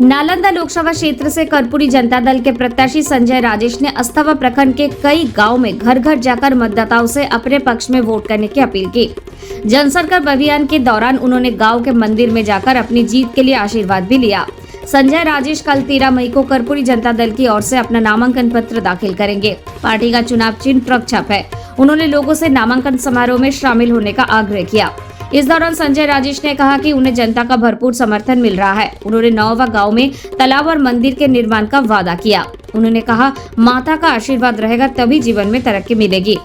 नालंदा लोकसभा क्षेत्र से कर्पूरी जनता दल के प्रत्याशी संजय राजेश ने अस्थावा प्रखंड के कई गांव में घर घर जाकर मतदाताओं से अपने पक्ष में वोट करने की अपील की। जनसंपर्क अभियान के दौरान उन्होंने गांव के मंदिर में जाकर अपनी जीत के लिए आशीर्वाद भी लिया। संजय राजेश कल 13 मई को कर्पूरी जनता दल की ओर से अपना नामांकन पत्र दाखिल करेंगे। पार्टी का चुनाव चिन्ह ट्रक छाप है। उन्होंने लोगों से नामांकन समारोह में शामिल होने का आग्रह किया। इस दौरान संजय राजेश ने कहा कि उन्हें जनता का भरपूर समर्थन मिल रहा है। उन्होंने नौवा गांव में तालाब और मंदिर के निर्माण का वादा किया। उन्होंने कहा, माता का आशीर्वाद रहेगा तभी जीवन में तरक्की मिलेगी।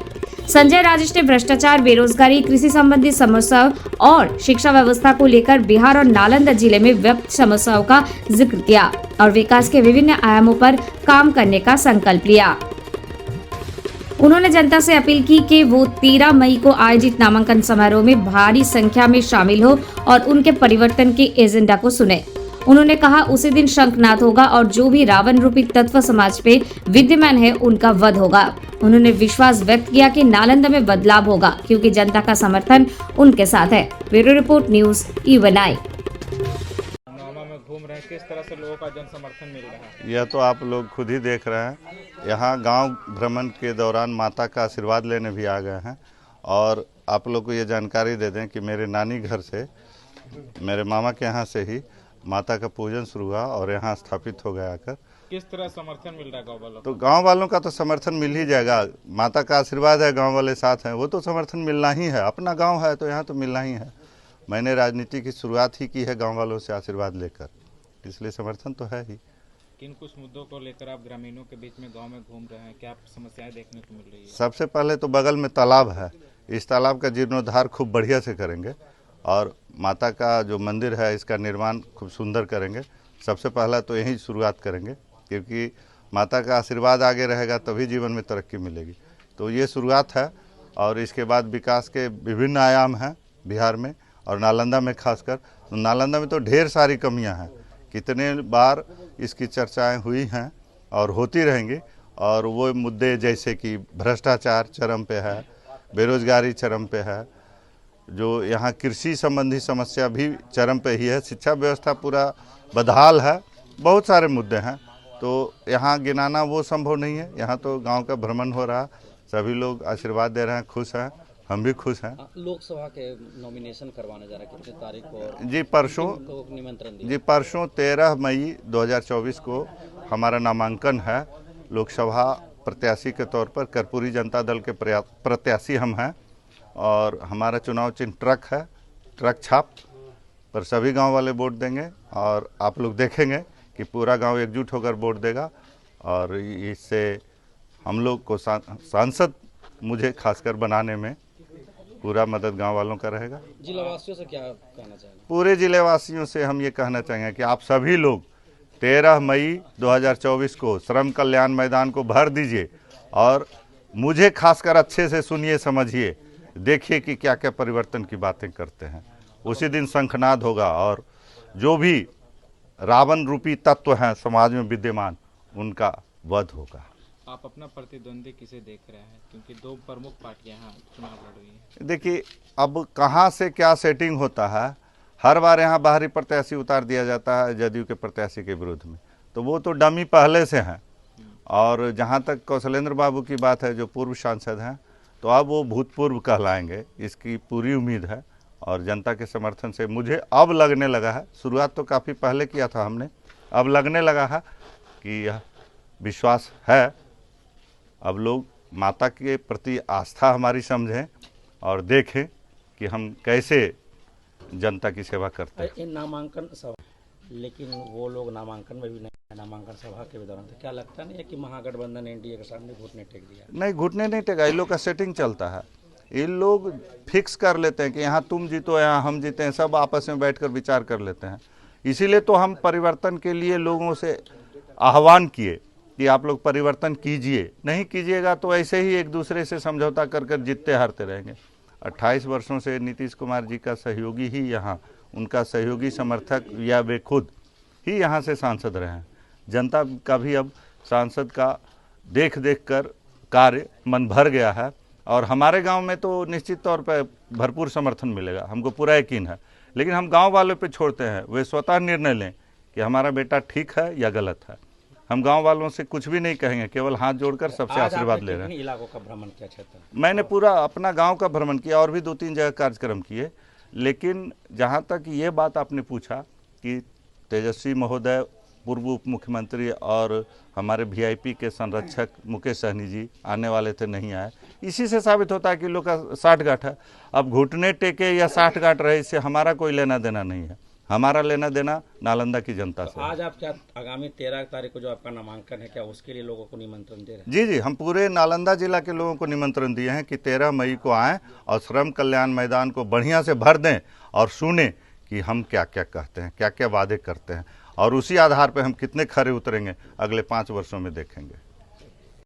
संजय राजेश ने भ्रष्टाचार, बेरोजगारी, कृषि संबंधी समस्याओं और शिक्षा व्यवस्था को लेकर बिहार और नालंदा जिले में व्यक्त समस्याओं का जिक्र किया और विकास के विभिन्न आयामों पर काम करने का संकल्प लिया। उन्होंने जनता से अपील की कि वो 13 मई को आयोजित नामांकन समारोह में भारी संख्या में शामिल हो और उनके परिवर्तन के एजेंडा को सुने। उन्होंने कहा, उसी दिन शंखनाद होगा और जो भी रावण रूपी तत्व समाज पे विद्यमान है उनका वध होगा। उन्होंने विश्वास व्यक्त किया कि नालंदा में बदलाव होगा क्योंकि जनता का समर्थन उनके साथ है। Bureau report, news E1I। घूम रहे हैं, किस तरह से लोगों का जन समर्थन मिल रहा है? यह तो आप लोग खुद ही देख रहे हैं। यहाँ गांव भ्रमण के दौरान माता का आशीर्वाद लेने भी आ गए हैं और आप लोग को ये जानकारी दे दें कि मेरे नानी घर से, मेरे मामा के यहाँ से ही माता का पूजन शुरू हुआ और यहाँ स्थापित हो गया आकर। किस तरह समर्थन मिल रहा है गाँव वालों? तो गाँव वालों का तो समर्थन मिल ही जाएगा। माता का आशीर्वाद है, गाँव वाले साथ हैं, वो तो समर्थन मिलना ही है। अपना गाँव है तो यहाँ तो मिलना ही है। मैंने राजनीति की शुरुआत ही की है गाँव वालों से आशीर्वाद लेकर, इसलिए समर्थन तो है ही। किन कुछ मुद्दों को लेकर आप ग्रामीणों के बीच में गांव में घूम रहे हैं, क्या समस्याएं देखने को मिल रही है? सबसे पहले तो बगल में तालाब है, इस तालाब का जीर्णोद्धार खूब बढ़िया से करेंगे और माता का जो मंदिर है इसका निर्माण खूब सुंदर करेंगे। सबसे पहला तो यही शुरुआत करेंगे क्योंकि माता का आशीर्वाद आगे रहेगा तभी जीवन में तरक्की मिलेगी। तो ये शुरुआत है और इसके बाद विकास के विभिन्न आयाम हैं बिहार में और नालंदा में खासकर। तो नालंदा में तो ढेर सारी कमियाँ हैं, कितने बार इसकी चर्चाएं हुई हैं और होती रहेंगी। और वो मुद्दे जैसे कि भ्रष्टाचार चरम पे है, बेरोजगारी चरम पे है, जो यहाँ कृषि संबंधी समस्या भी चरम पे ही है, शिक्षा व्यवस्था पूरा बदहाल है, बहुत सारे मुद्दे हैं। तो यहाँ गिनाना वो संभव नहीं है। यहाँ तो गांव का भ्रमण हो रहा है, सभी लोग आशीर्वाद दे रहे हैं, खुश हैं, हम भी खुश हैं। लोकसभा के नॉमिनेशन करवाने जा रहे हैं, कितने तारीख को? जी परसों, निमंत्रण दिया। जी परसों 13 मई 2024 को हमारा नामांकन है। लोकसभा प्रत्याशी के तौर पर कर्पूरी जनता दल के प्रत्याशी हम हैं और हमारा चुनाव चिन्ह ट्रक है, ट्रक छाप पर सभी गांव वाले वोट देंगे और आप लोग देखेंगे कि पूरा गांव एकजुट होकर वोट देगा और इससे हम लोग को सांसद मुझे खासकर बनाने में पूरा मदद गांव वालों का रहेगा। जिला वासियों से क्या कहना चाहेंगे? पूरे जिले वासियों से हम ये कहना चाहेंगे कि आप सभी लोग 13 मई 2024 को श्रम कल्याण मैदान को भर दीजिए और मुझे खासकर अच्छे से सुनिए, समझिए, देखिए कि क्या क्या परिवर्तन की बातें करते हैं। उसी दिन शंखनाद होगा और जो भी रावण रूपी तत्व हैं समाज में विद्यमान उनका वध होगा। आप अपना प्रतिद्वंदी किसे देख रहे हैं, क्योंकि दो प्रमुख पार्टियां यहाँ चुनाव लड़ रही हैं? देखिए, अब कहाँ से क्या सेटिंग होता है, हर बार यहाँ बाहरी प्रत्याशी उतार दिया जाता है जदयू के प्रत्याशी के विरोध में, तो वो तो डमी पहले से हैं। और जहाँ तक कौशलेंद्र बाबू की बात है जो पूर्व सांसद हैं, तो अब वो भूतपूर्व कहलाएंगे, इसकी पूरी उम्मीद है। और जनता के समर्थन से मुझे अब लगने लगा है, शुरुआत तो काफ़ी पहले किया था हमने, अब लगने लगा है कि यह विश्वास है। अब लोग माता के प्रति आस्था हमारी समझें और देखें कि हम कैसे जनता की सेवा करते हैं। नामांकन सभा, लेकिन वो लोग नामांकन में भी नहीं, नामांकन सभा के दौरान तो क्या लगता नहीं है कि महागठबंधन एनडीए के सामने घुटने टेक दिया? नहीं, घुटने नहीं टेका, इन लोग का सेटिंग चलता है। इन लोग फिक्स कर लेते हैं कि यहाँ तुम जीतो, यहाँ हम जीते हैं, सब आपस में बैठकर विचार कर लेते हैं। इसीलिए तो हम परिवर्तन के लिए लोगों से आह्वान किए कि आप लोग परिवर्तन कीजिए, नहीं कीजिएगा तो ऐसे ही एक दूसरे से समझौता कर कर जीतते हारते रहेंगे। 28 वर्षों से नीतीश कुमार जी का सहयोगी ही यहाँ, उनका सहयोगी समर्थक या वे खुद ही यहाँ से सांसद रहे हैं। जनता का भी अब सांसद का देख देख कर कार्य मन भर गया है और हमारे गांव में तो निश्चित तौर पर भरपूर समर्थन मिलेगा, हमको पूरा यकीन है। लेकिन हम गांव वालों पे छोड़ते हैं, वे स्वतः निर्णय लें कि हमारा बेटा ठीक है या गलत है। हम गांव वालों से कुछ भी नहीं कहेंगे, केवल हाथ जोड़कर सबसे आज आशीर्वाद आपने ले रहे हैं। कितने इलाकों का भ्रमण किया क्षेत्र? मैंने पूरा अपना गांव का भ्रमण किया और भी 2-3 जगह कार्यक्रम किए, लेकिन जहां तक ये बात आपने पूछा कि तेजस्वी महोदय, पूर्व उप मुख्यमंत्री और हमारे वीआईपी के संरक्षक मुकेश सहनी जी आने वाले थे, नहीं आए, इसी से साबित होता है कि लोग का साठगांठ है। अब घुटने टेके या साठगांठ रहे, इससे हमारा कोई लेना देना नहीं है। हमारा लेना देना नालंदा की जनता से। आज आप क्या आगामी 13 तारीख को जो आपका नामांकन है, क्या उसके लिए लोगों को निमंत्रण दे रहे हैं? जी जी, हम पूरे नालंदा जिला के लोगों को निमंत्रण दिए हैं कि 13 मई को आएं और श्रम कल्याण मैदान को बढ़िया से भर दें और सुने कि हम क्या क्या कहते हैं, क्या क्या वादे करते हैं, और उसी आधार पर हम कितने खरे उतरेंगे अगले 5 वर्षों में देखेंगे।